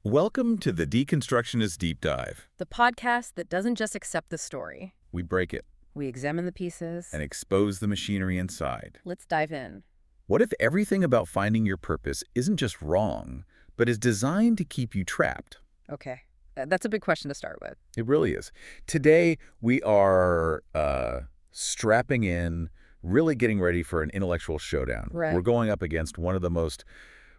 Welcome to the Deconstructionist Deep Dive. The podcast that doesn't just accept the story. We break it We examine the pieces. and expose the machinery inside. Let's dive in. What if everything about finding your purpose isn't just wrong, but is designed to keep you trapped? Okay. That's a big question to start with. It really is. Today, we are strapping in, really getting ready for an intellectual showdown. Right. We're going up against one of the most,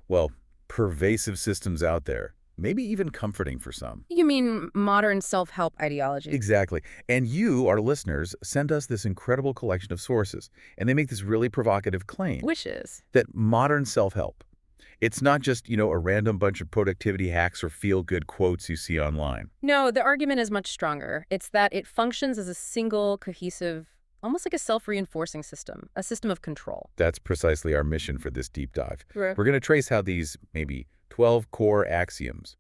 well, pervasive systems out there. Maybe even comforting for some. You mean modern self-help ideology? Exactly. And you, our listeners, send us this incredible collection of sources. And they make this really provocative claim. Which is? That modern self-help, it's not just, a random bunch of productivity hacks or feel-good quotes you see online. No, the argument is much stronger. It's that it functions as a single, cohesive, almost like a self-reinforcing system, a system of control. That's precisely our mission for this deep dive. Right. We're going to trace how these maybe 12 core axioms,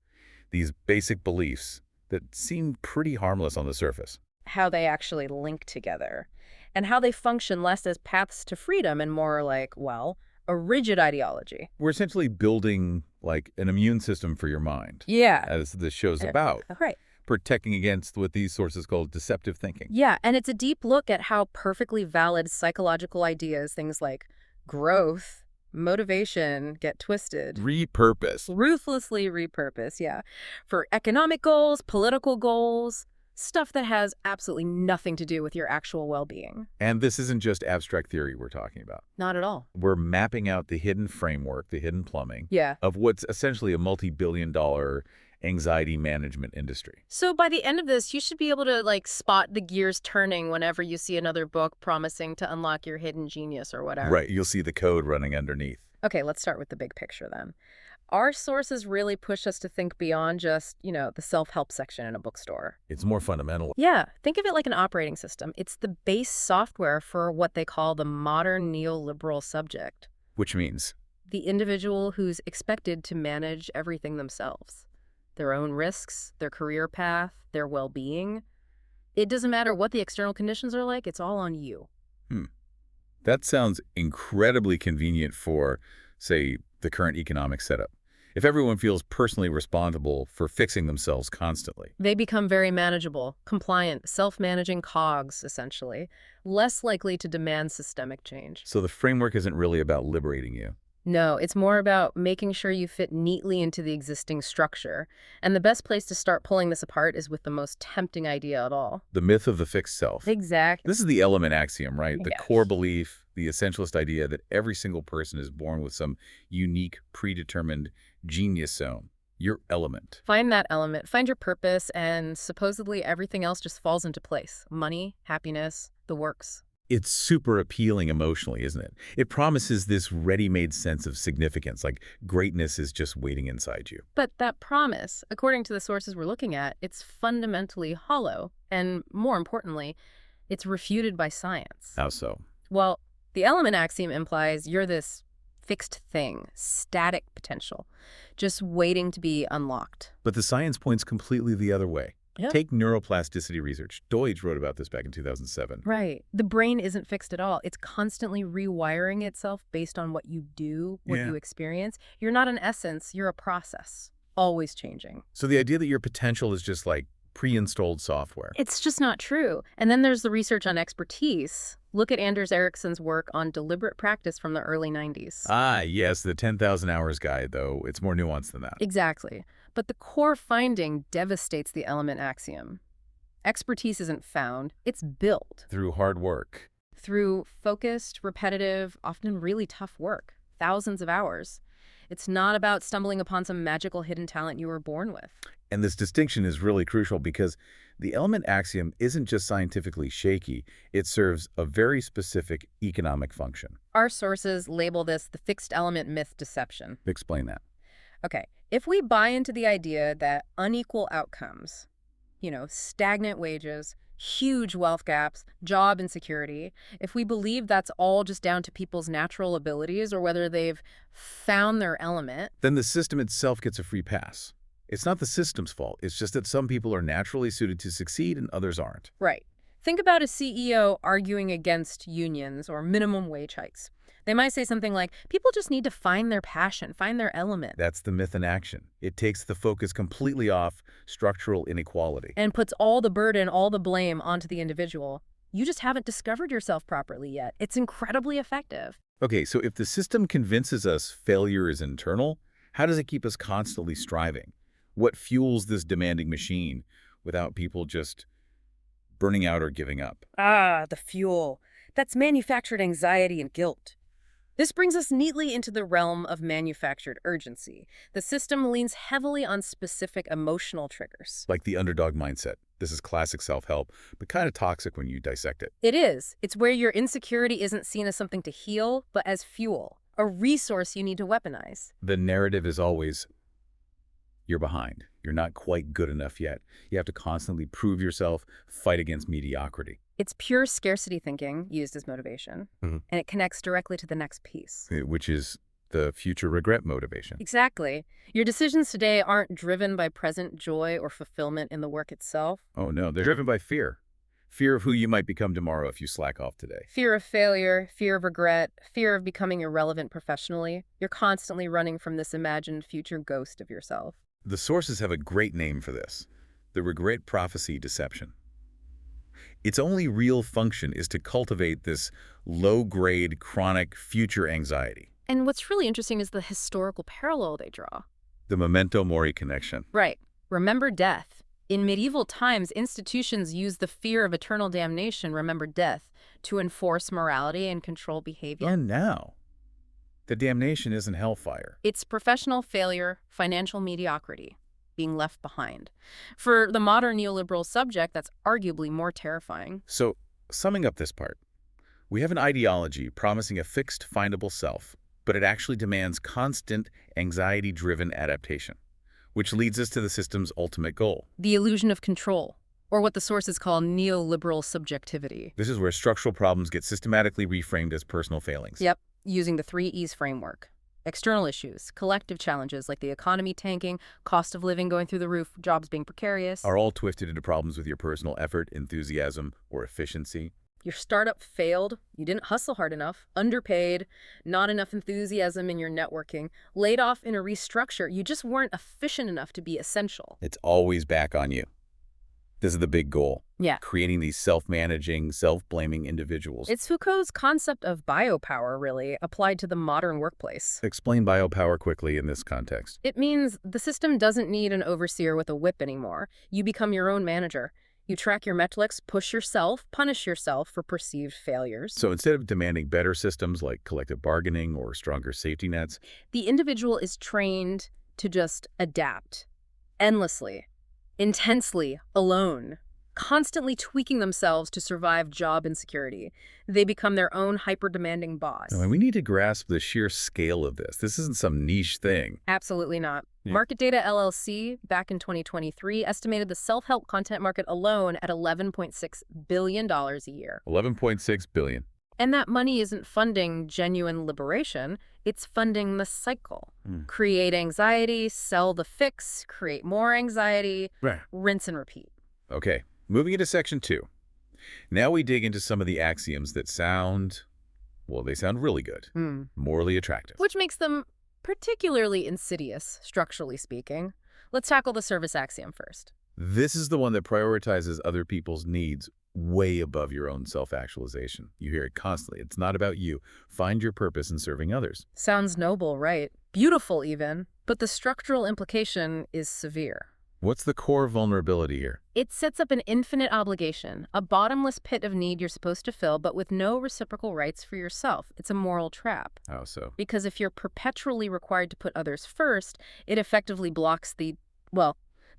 these basic beliefs that seem pretty harmless on the surface. How they actually link together, and how they function less as paths to freedom and more like, well, a rigid ideology. We're essentially building like an immune system for your mind. Yeah. As this show's about. Right. Protecting against what these sources call deceptive thinking. Yeah, and it's a deep look at how perfectly valid psychological ideas, things like growth, motivation, get twisted. Repurpose. Ruthlessly repurpose, yeah. For economic goals, political goals, stuff that has absolutely nothing to do with your actual well-being. And this isn't just abstract theory we're talking about. Not at all. We're mapping out the hidden framework, the hidden plumbing, Yeah. of what's essentially a multi-billion-dollar anxiety management industry. So by the end of this, you should be able to, spot the gears turning whenever you see another book promising to unlock your hidden genius or whatever. Right, you'll see the code running underneath. Okay, let's start with the big picture then. Our sources really push us to think beyond just, the self-help section in a bookstore. It's more fundamental. Yeah, think of it like an operating system. It's the base software for what they call the modern neoliberal subject. Which means? The individual who's expected to manage everything themselves. Their own risks, their career path, their well-being. It doesn't matter what the external conditions are like, it's all on you. That sounds incredibly convenient for, say, the current economic setup. If everyone feels personally responsible for fixing themselves constantly. They become very manageable, compliant, self-managing cogs, essentially, less likely to demand systemic change. So the framework isn't really about liberating you. No, it's more about making sure you fit neatly into the existing structure. And the best place to start pulling this apart is with the most tempting idea of all. The myth of the fixed self. Exactly. This is the element axiom, right? The Yes. core belief, the essentialist idea that every single person is born with some unique, predetermined genius zone. Your element. Find that element, find your purpose, and supposedly everything else just falls into place. Money, happiness, the works. It's super appealing emotionally, isn't it? It promises this ready-made sense of significance, like greatness is just waiting inside you. But that promise, according to the sources we're looking at, it's fundamentally hollow. And more importantly, it's refuted by science. How so? Well, the element axiom implies you're this fixed thing, static potential, just waiting to be unlocked. But the science points completely the other way. Yeah. Take neuroplasticity research. Deutsch wrote about this back in 2007. Right. The brain isn't fixed at all. It's constantly rewiring itself based on what you do, what you experience. You're not an essence, you're a process, always changing. So the idea that your potential is just like pre-installed software. It's just not true. And then there's the research on expertise. Look at Anders Ericsson's work on deliberate practice from the early 90s. Ah, yes, the 10,000 hours guide, though. It's more nuanced than that. Exactly. But the core finding devastates the element axiom. Expertise isn't found, it's built. Through hard work. Through focused, repetitive, often really tough work. Thousands of hours. It's not about stumbling upon some magical hidden talent you were born with. And this distinction is really crucial because the element axiom isn't just scientifically shaky, it serves a very specific economic function. Our sources label this the fixed element myth deception. Explain that. Okay, if we buy into the idea that unequal outcomes, stagnant wages, huge wealth gaps, job insecurity, if we believe that's all just down to people's natural abilities or whether they've found their element, Then the system itself gets a free pass. It's not the system's fault. It's just that some people are naturally suited to succeed and others aren't. right. Think about a CEO arguing against unions or minimum wage hikes. They might say something like, people just need to find their passion, find their element, That's the myth in action. It takes the focus completely off structural inequality. and puts all the burden, all the blame onto the individual. You just haven't discovered yourself properly yet. It's incredibly effective. Okay, so if the system convinces us failure is internal, how does it keep us constantly striving? What fuels this demanding machine without people just burning out or giving up? Ah, the fuel. That's manufactured anxiety and guilt. This brings us neatly into the realm of manufactured urgency. The system leans heavily on specific emotional triggers. Like the underdog mindset. This is classic self-help, but kind of toxic when you dissect it. It is. It's where your insecurity isn't seen as something to heal, but as fuel, a resource you need to weaponize. The narrative is always, you're behind. You're not quite good enough yet. You have to constantly prove yourself, fight against mediocrity. It's pure scarcity thinking used as motivation, and it connects directly to the next piece. Which is the future regret motivation. Exactly. Your decisions today aren't driven by present joy or fulfillment in the work itself. Oh no, they're driven by fear. Fear of who you might become tomorrow if you slack off today. Fear of failure, fear of regret, fear of becoming irrelevant professionally. You're constantly running from this imagined future ghost of yourself. The sources have a great name for this, the regret prophecy deception. Its only real function is to cultivate this low-grade, chronic future anxiety. And what's really interesting is the historical parallel they draw. The memento mori connection. Right. Remember death. In medieval times, institutions used the fear of eternal damnation, remember death, to enforce morality and control behavior. And now, the damnation isn't hellfire. It's professional failure, financial mediocrity, being left behind. For the modern neoliberal subject, that's arguably more terrifying. So, summing up this part, we have an ideology promising a fixed, findable self, but it actually demands constant, anxiety-driven adaptation, which leads us to the system's ultimate goal. The illusion of control, or what the sources call neoliberal subjectivity. This is where structural problems get systematically reframed as personal failings. Yep, using the 3 E's framework. External issues, collective challenges like the economy tanking, cost of living going through the roof, jobs being precarious. Are all twisted into problems with your personal effort, enthusiasm, or efficiency. Your startup failed, you didn't hustle hard enough, underpaid, not enough enthusiasm in your networking, laid off in a restructure, you just weren't efficient enough to be essential. It's always back on you. This is the big goal. Yeah. Creating these self-managing, self-blaming individuals. It's Foucault's concept of biopower, really, applied to the modern workplace. Explain biopower quickly in this context. It means the system doesn't need an overseer with a whip anymore. You become your own manager. You track your metrics, push yourself, punish yourself for perceived failures. So instead of demanding better systems like collective bargaining or stronger safety nets, the individual is trained to just adapt endlessly, intensely, alone, constantly tweaking themselves to survive job insecurity. They become their own hyper-demanding boss. I mean, we need to grasp the sheer scale of this. This isn't some niche thing. Absolutely not. Yeah. Market Data LLC, back in 2023, estimated the self-help content market alone at $11.6 billion a year. $11.6 billion. And that money isn't funding genuine liberation, it's funding the cycle. Create anxiety, sell the fix, create more anxiety, Right. rinse and repeat. Okay, moving into section 2. Now we dig into some of the axioms that sound, well, they sound really good, morally attractive. Which makes them particularly insidious, structurally speaking. Let's tackle the service axiom first. This is the one that prioritizes other people's needs way above your own self-actualization. You hear it constantly. It's not about you. Find your purpose in serving others. Sounds noble, right? Beautiful, even. But the structural implication is severe. What's the core vulnerability here? It sets up an infinite obligation, a bottomless pit of need you're supposed to fill, but with no reciprocal rights for yourself. It's a moral trap. How so? Because if you're perpetually required to put others first, it effectively blocks the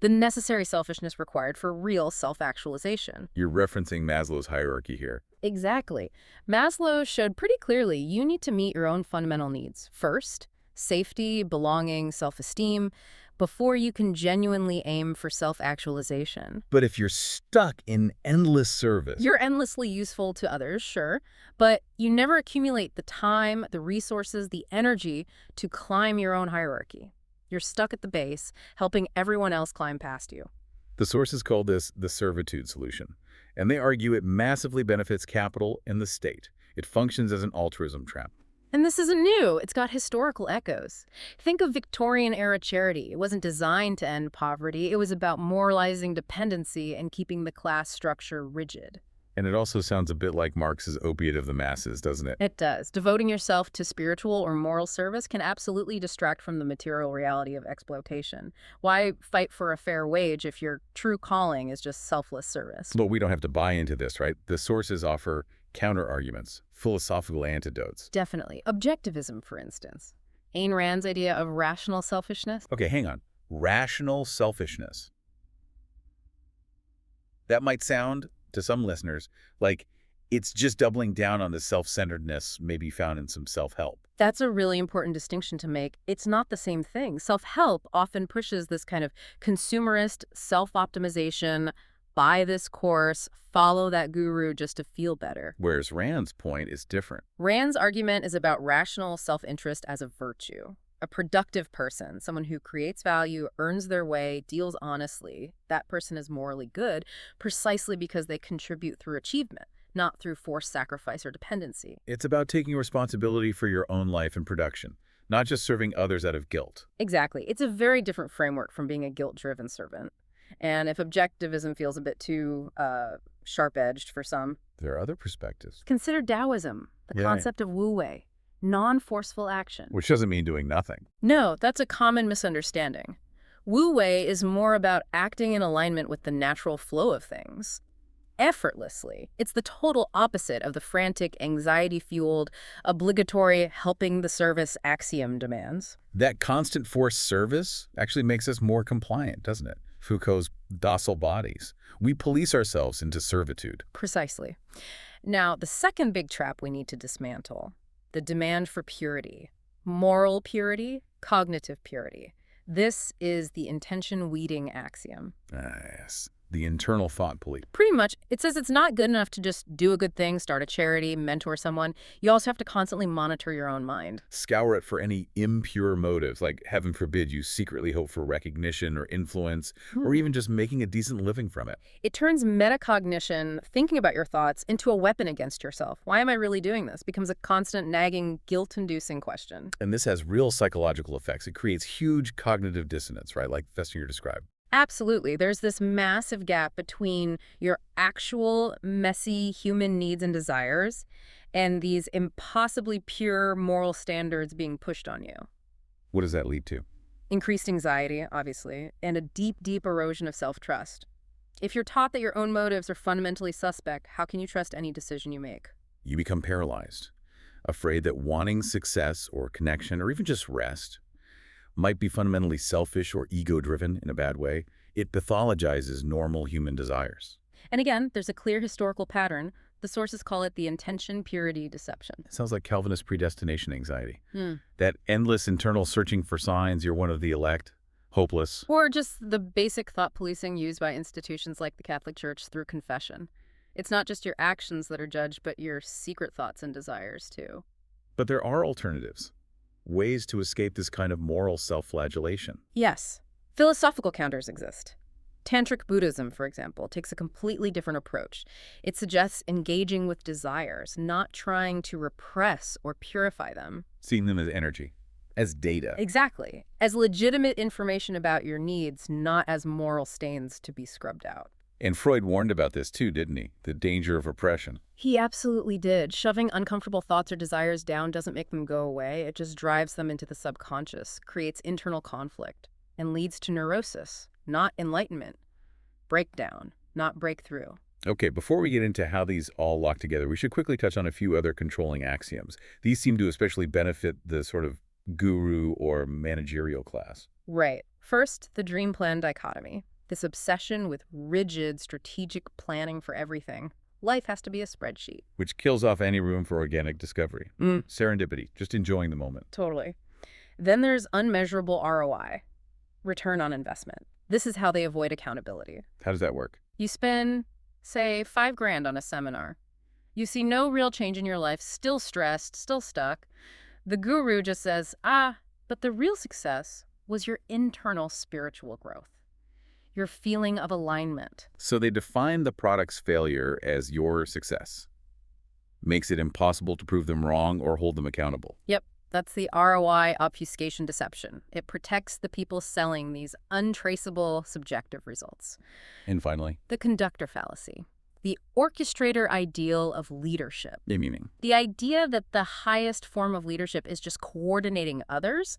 necessary selfishness required for real self-actualization. You're referencing Maslow's hierarchy here. Exactly. Maslow showed pretty clearly you need to meet your own fundamental needs first, safety, belonging, self-esteem, before you can genuinely aim for self-actualization. But if you're stuck in endless service... You're endlessly useful to others, sure, but you never accumulate the time, the resources, the energy to climb your own hierarchy. You're stuck at the base, helping everyone else climb past you. The sources call this the Servitude solution, and they argue it massively benefits capital and the state. It functions as an altruism trap. And this isn't new. It's got historical echoes. Think of Victorian-era charity. It wasn't designed to end poverty. It was about moralizing dependency and keeping the class structure rigid. And it also sounds a bit like Marx's opiate of the masses, doesn't it? It does. Devoting yourself to spiritual or moral service can absolutely distract from the material reality of exploitation. Why fight for a fair wage if your true calling is just selfless service? But we don't have to buy into this, right? The sources offer counter-arguments, philosophical antidotes. Definitely. Objectivism, for instance. Ayn Rand's idea of rational selfishness. Okay, hang on. Rational selfishness. That might sound, to some listeners, like it's just doubling down on the self-centeredness maybe found in some self-help. That's a really important distinction to make. It's not the same thing. Self-help often pushes this kind of consumerist self-optimization, buy this course, follow that guru just to feel better. Whereas Rand's point is different. Rand's argument is about rational self-interest as a virtue. A productive person, someone who creates value, earns their way, deals honestly, that person is morally good precisely because they contribute through achievement, not through forced sacrifice or dependency. It's about taking responsibility for your own life and production, not just serving others out of guilt. Exactly. It's a very different framework from being a guilt-driven servant. And if objectivism feels a bit too sharp-edged for some, There are other perspectives. consider Taoism, the concept of wu-wei, non-forceful action. Which doesn't mean doing nothing. No, that's a common misunderstanding. Wu-wei is more about acting in alignment with the natural flow of things, effortlessly. It's the total opposite of the frantic, anxiety-fueled, obligatory helping the service axiom demands. That constant forced service actually makes us more compliant, doesn't it? Foucault's docile bodies. We police ourselves into servitude. Precisely. Now, the second big trap we need to dismantle, the demand for purity. Moral purity, cognitive purity. This is the intention-weeding axiom. Yes. The internal thought police. Pretty much, it says it's not good enough to just do a good thing, start a charity, mentor someone. You also have to constantly monitor your own mind. Scour it for any impure motives, like heaven forbid you secretly hope for recognition or influence, or even just making a decent living from it. It turns metacognition, thinking about your thoughts, into a weapon against yourself. Why am I really doing this? Becomes a constant, nagging, guilt-inducing question. And this has real psychological effects. It creates huge cognitive dissonance, right, like Festinger described. Absolutely. There's this massive gap between your actual messy human needs and desires and these impossibly pure moral standards being pushed on you. What does that lead to? Increased anxiety, obviously, and a deep, deep erosion of self-trust. If you're taught that your own motives are fundamentally suspect, how can you trust any decision you make? You become paralyzed, afraid that wanting success or connection or even just rest might be fundamentally selfish or ego-driven in a bad way. It pathologizes normal human desires. And again, there's a clear historical pattern. The sources call it the intention-purity deception. It sounds like Calvinist predestination anxiety. That endless internal searching for signs you're one of the elect, hopeless. Or just the basic thought policing used by institutions like the Catholic Church through confession. It's not just your actions that are judged, but your secret thoughts and desires, too. But there are alternatives. Ways to escape this kind of moral self-flagellation. Yes. Philosophical counters exist. Tantric Buddhism, for example, takes a completely different approach. It suggests engaging with desires, not trying to repress or purify them. Seeing them as energy, as data. Exactly. As legitimate information about your needs, not as moral stains to be scrubbed out. And Freud warned about this too, didn't he? The danger of oppression. He absolutely did. Shoving uncomfortable thoughts or desires down doesn't make them go away. It just drives them into the subconscious, creates internal conflict, and leads to neurosis, not enlightenment. Breakdown, not breakthrough. Okay, before we get into how these all lock together, we should quickly touch on a few other controlling axioms. These seem to especially benefit the sort of guru or managerial class. Right. First, the dream plan dichotomy. This obsession with rigid, strategic planning for everything. Life has to be a spreadsheet. Which kills off any room for organic discovery. Serendipity, just enjoying the moment. Totally. Then there's unmeasurable ROI, return on investment. This is how they avoid accountability. How does that work? You spend, say, $5,000 on a seminar. You see no real change in your life, still stressed, still stuck. The guru just says, but the real success was your internal spiritual growth. Your feeling of alignment. So they define the product's failure as your success. makes it impossible to prove them wrong or hold them accountable. Yep, that's the ROI obfuscation deception. It protects the people selling these untraceable subjective results. And finally, The conductor fallacy. The orchestrator ideal of leadership. meaning. The idea that the highest form of leadership is just coordinating others,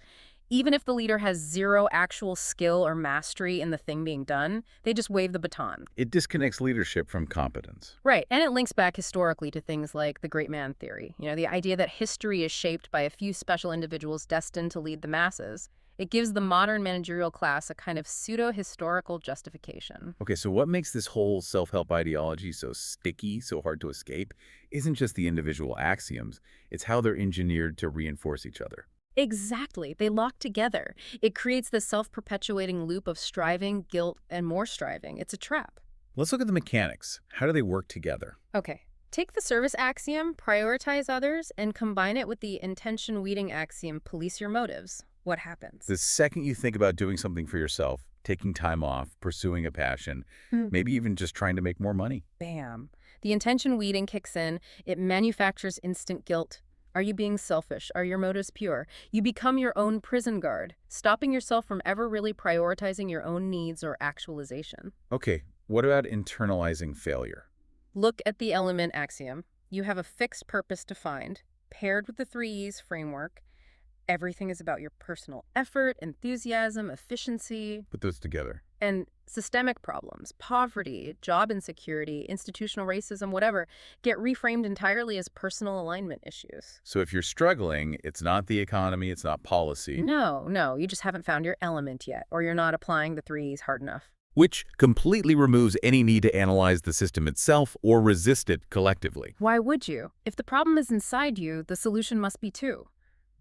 even if the leader has zero actual skill or mastery in the thing being done, they just wave the baton. It disconnects leadership from competence. Right, and it links back historically to things like the great man theory. The idea that history is shaped by a few special individuals destined to lead the masses. It gives the modern managerial class a kind of pseudo-historical justification. Okay, so what makes this whole self-help ideology so sticky, so hard to escape, isn't just the individual axioms, it's how they're engineered to reinforce each other. Exactly. They lock together. It creates the self-perpetuating loop of striving, guilt, and more striving. It's a trap. Let's look at the mechanics. How do they work together? Okay. Take the service axiom, prioritize others, and combine it with the intention-weeding axiom, police your motives. What happens? The second you think about doing something for yourself, taking time off, pursuing a passion, maybe even just trying to make more money. Bam. The intention-weeding kicks in. It manufactures instant guilt. Are you being selfish? Are your motives pure? You become your own prison guard, stopping yourself from ever really prioritizing your own needs or actualization. Okay, what about internalizing failure? Look at the element axiom. You have a fixed purpose to find, paired with the 3Es framework. Everything is about your personal effort, enthusiasm, efficiency, Put those together. and systemic problems, poverty, job insecurity, institutional racism, whatever, get reframed entirely as personal alignment issues. So if you're struggling, it's not the economy, it's not policy. No, you just haven't found your element yet, or you're not applying the 3Es hard enough. Which completely removes any need to analyze the system itself or resist it collectively. Why would you? If the problem is inside you, the solution must be too.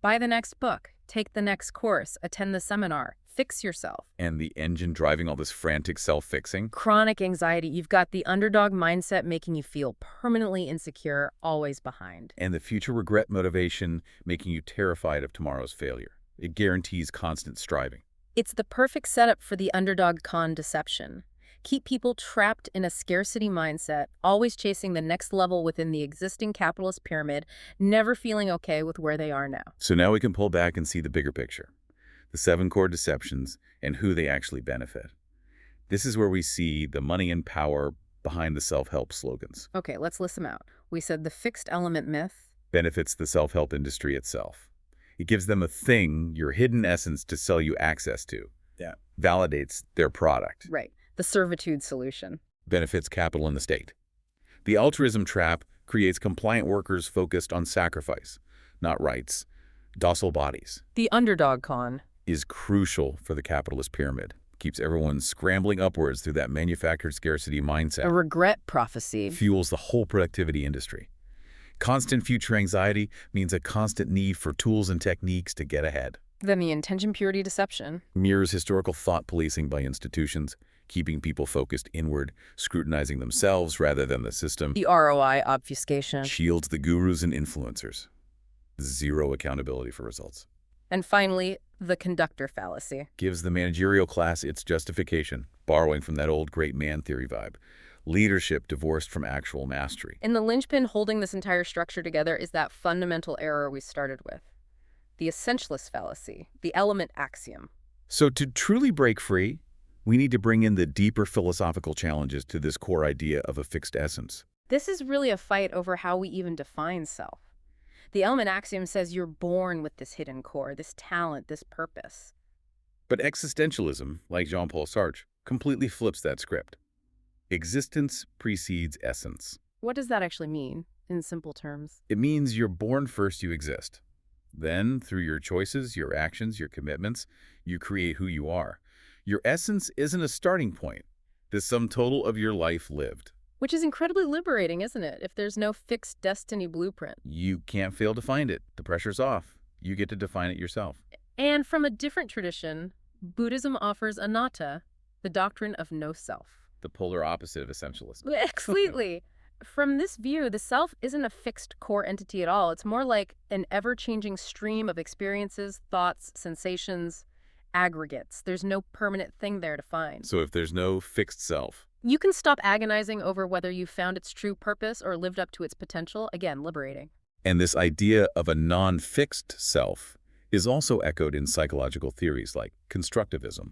Buy the next book, take the next course, attend the seminar, fix yourself. And the engine driving all this frantic self-fixing? Chronic anxiety, you've got the underdog mindset making you feel permanently insecure, always behind. And the future regret motivation making you terrified of tomorrow's failure. It guarantees constant striving. It's the perfect setup for the underdog con deception. Keep people trapped in a scarcity mindset, always chasing the next level within the existing capitalist pyramid, never feeling okay with where they are now. So now we can pull back and see the bigger picture. The 7 core deceptions and who they actually benefit. This is where we see the money and power behind the self-help slogans. Okay, let's list them out. We said the fixed element myth. Benefits the self-help industry itself. It gives them a thing, your hidden essence, to sell you access to. Yeah. Validates their product. Right. The servitude solution. Benefits capital and the state. The altruism trap creates compliant workers focused on sacrifice, not rights. Docile bodies. The underdog con. Is crucial for the capitalist pyramid. Keeps everyone scrambling upwards through that manufactured scarcity mindset. A regret prophecy. Fuels the whole productivity industry. Constant future anxiety means a constant need for tools and techniques to get ahead. Then the intention purity deception. Mirrors historical thought policing by institutions, keeping people focused inward, scrutinizing themselves rather than the system. The ROI obfuscation. Shields the gurus and influencers. Zero accountability for results. And finally, the conductor fallacy. Gives the managerial class its justification, borrowing from that old great man theory vibe. Leadership divorced from actual mastery. And the linchpin holding this entire structure together is that fundamental error we started with. The essentialist fallacy, the element axiom. So to truly break free, we need to bring in the deeper philosophical challenges to this core idea of a fixed essence. This is really a fight over how we even define self. The element axiom says you're born with this hidden core, this talent, this purpose. But existentialism, like Jean-Paul Sartre, completely flips that script. Existence precedes essence. What does that actually mean, in simple terms? It means you're born first, you exist. Then, through your choices, your actions, your commitments, you create who you are. Your essence isn't a starting point, the sum total of your life lived. Which is incredibly liberating, isn't it, if there's no fixed destiny blueprint? You can't fail to find it. The pressure's off. You get to define it yourself. And from a different tradition, Buddhism offers anatta, the doctrine of no self. The polar opposite of essentialism. Completely. From this view, the self isn't a fixed core entity at all. It's more like an ever-changing stream of experiences, thoughts, sensations, aggregates. There's no permanent thing there to find. So if there's no fixed self, You can stop agonizing over whether you found its true purpose or lived up to its potential. Again, liberating. And this idea of a non-fixed self is also echoed in psychological theories like constructivism,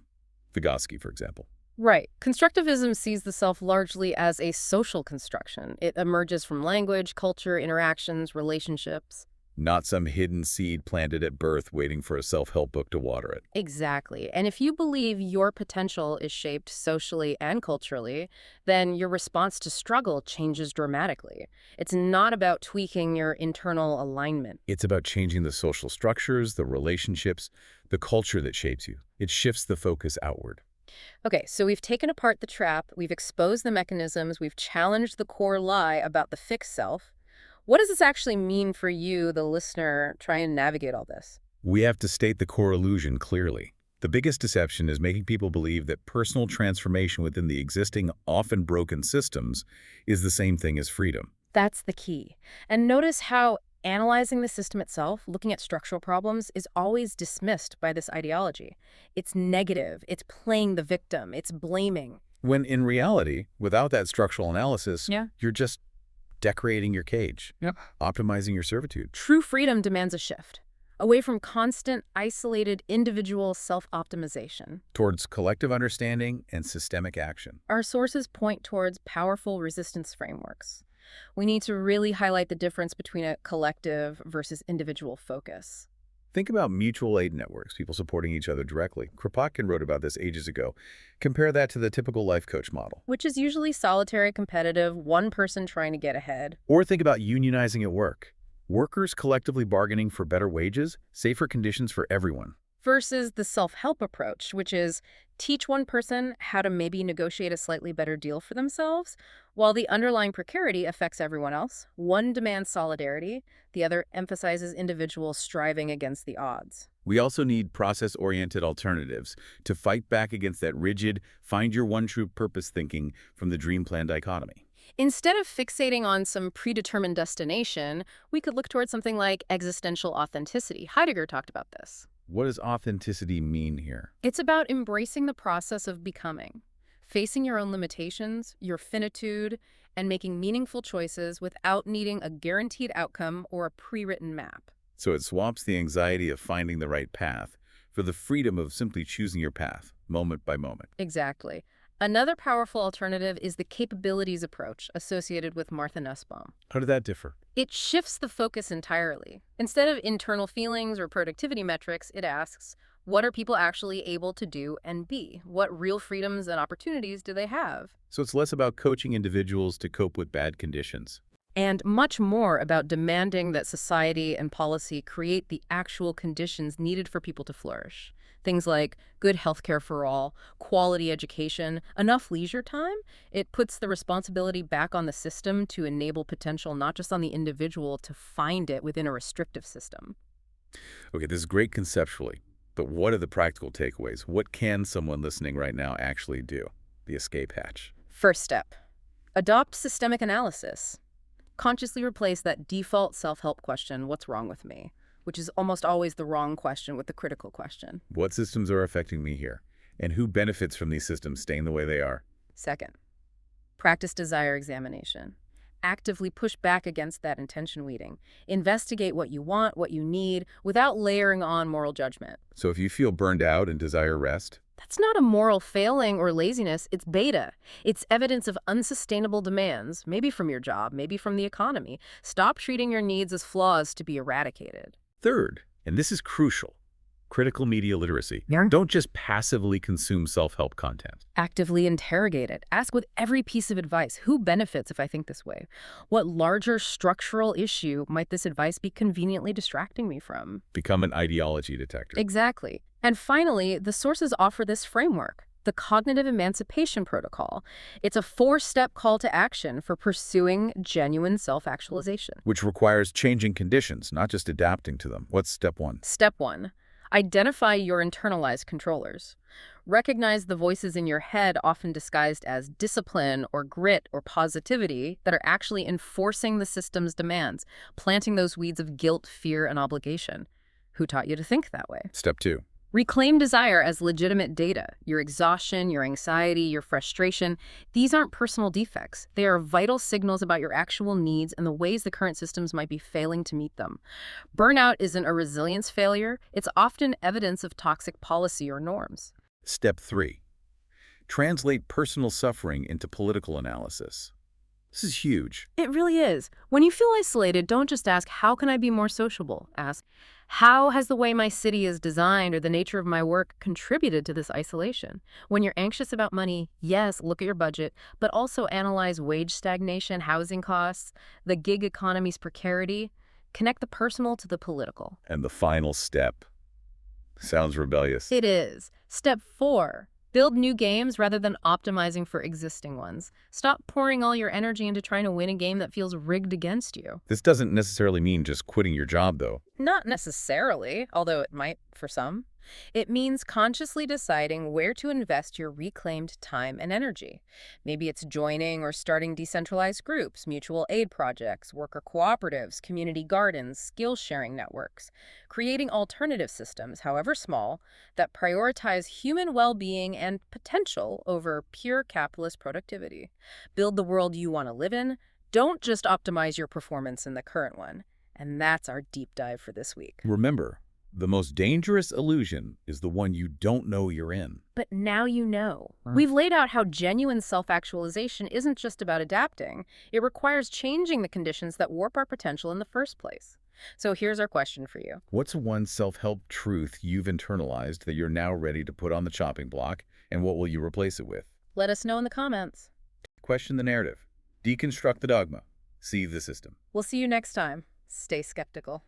Vygotsky, for example. Right. Constructivism sees the self largely as a social construction. It emerges from language, culture, interactions, relationships. Not some hidden seed planted at birth waiting for a self-help book to water it. Exactly. And if you believe your potential is shaped socially and culturally, then your response to struggle changes dramatically. It's not about tweaking your internal alignment. It's about changing the social structures, the relationships, the culture that shapes you. It shifts the focus outward. Okay, so we've taken apart the trap, we've exposed the mechanisms, we've challenged the core lie about the fixed self. What does this actually mean for you, the listener, try and navigate all this? We have to state the core illusion clearly. The biggest deception is making people believe that personal transformation within the existing, often broken systems is the same thing as freedom. That's the key. And notice how analyzing the system itself, looking at structural problems, is always dismissed by this ideology. It's negative, it's playing the victim, it's blaming. When in reality, without that structural analysis, Yeah. you're just decorating your cage, optimizing your servitude. True freedom demands a shift, away from constant, isolated, individual self-optimization. Towards collective understanding and systemic action. Our sources point towards powerful resistance frameworks. We need to really highlight the difference between a collective versus individual focus. Think about mutual aid networks, people supporting each other directly. Kropotkin wrote about this ages ago. Compare that to the typical life coach model. Which is usually solitary, competitive, one person trying to get ahead. Or think about unionizing at work. Workers collectively bargaining for better wages, safer conditions for everyone. Versus the self-help approach, which is teach one person how to maybe negotiate a slightly better deal for themselves, while the underlying precarity affects everyone else. One demands solidarity, the other emphasizes individuals striving against the odds. We also need process-oriented alternatives to fight back against that rigid, find your one true purpose thinking from the dream plan dichotomy. Instead of fixating on some predetermined destination, we could look towards something like existential authenticity. Heidegger talked about this. What does authenticity mean here? It's about embracing the process of becoming, facing your own limitations, your finitude, and making meaningful choices without needing a guaranteed outcome or a pre-written map. So it swaps the anxiety of finding the right path for the freedom of simply choosing your path, moment by moment. Exactly. Another powerful alternative is the capabilities approach associated with Martha Nussbaum. How did that differ? It shifts the focus entirely. Instead of internal feelings or productivity metrics, it asks, what are people actually able to do and be? What real freedoms and opportunities do they have? So it's less about coaching individuals to cope with bad conditions. And much more about demanding that society and policy create the actual conditions needed for people to flourish. Things like good healthcare for all, quality education, enough leisure time. It puts the responsibility back on the system to enable potential, not just on the individual to find it within a restrictive system. Okay, this is great conceptually, but what are the practical takeaways? What can someone listening right now actually do? The escape hatch. First step, adopt systemic analysis. Consciously replace that default self-help question, what's wrong with me? Which is almost always the wrong question with the critical question. What systems are affecting me here? And who benefits from these systems staying the way they are? Second, practice desire examination. Actively push back against that intention weeding. Investigate what you want, what you need, without layering on moral judgment. So if you feel burned out and desire rest, That's not a moral failing or laziness, it's beta. It's evidence of unsustainable demands, maybe from your job, maybe from the economy. Stop treating your needs as flaws to be eradicated. third, and this is crucial, critical media literacy. Yeah. Don't just passively consume self-help content. Actively interrogate it. Ask with every piece of advice, who benefits if I think this way? What larger structural issue might this advice be conveniently distracting me from? Become an ideology detector. Exactly. And finally, the sources offer this framework, the Cognitive Emancipation Protocol. It's a 4-step call to action for pursuing genuine self-actualization. Which requires changing conditions, not just adapting to them. What's step one? Step 1. Identify your internalized controllers. Recognize the voices in your head, often disguised as discipline or grit or positivity, that are actually enforcing the system's demands, planting those weeds of guilt, fear, and obligation. Who taught you to think that way? Step two. Reclaim desire as legitimate data. Your exhaustion, your anxiety, your frustration, these aren't personal defects. They are vital signals about your actual needs and the ways the current systems might be failing to meet them. Burnout isn't a resilience failure. It's often evidence of toxic policy or norms. Step 3. Translate personal suffering into political analysis. This is huge. It really is. When you feel isolated, don't just ask, how can I be more sociable? Ask, how has the way my city is designed or the nature of my work contributed to this isolation? When you're anxious about money, yes, look at your budget, but also analyze wage stagnation, housing costs, the gig economy's precarity. Connect the personal to the political. And the final step. Sounds rebellious. It is. Step 4. Build new games rather than optimizing for existing ones. Stop pouring all your energy into trying to win a game that feels rigged against you. This doesn't necessarily mean just quitting your job, though. Not necessarily, although it might for some. It means consciously deciding where to invest your reclaimed time and energy. Maybe it's joining or starting decentralized groups, mutual aid projects, worker cooperatives, community gardens, skill-sharing networks. Creating alternative systems, however small, that prioritize human well-being and potential over pure capitalist productivity. Build the world you want to live in. Don't just optimize your performance in the current one. And that's our deep dive for this week. Remember, the most dangerous illusion is the one you don't know you're in. But now you know. We've laid out how genuine self-actualization isn't just about adapting. It requires changing the conditions that warp our potential in the first place. So here's our question for you. What's one self-help truth you've internalized that you're now ready to put on the chopping block, and what will you replace it with? Let us know in the comments. Question the narrative. Deconstruct the dogma. See the system. We'll see you next time. Stay skeptical.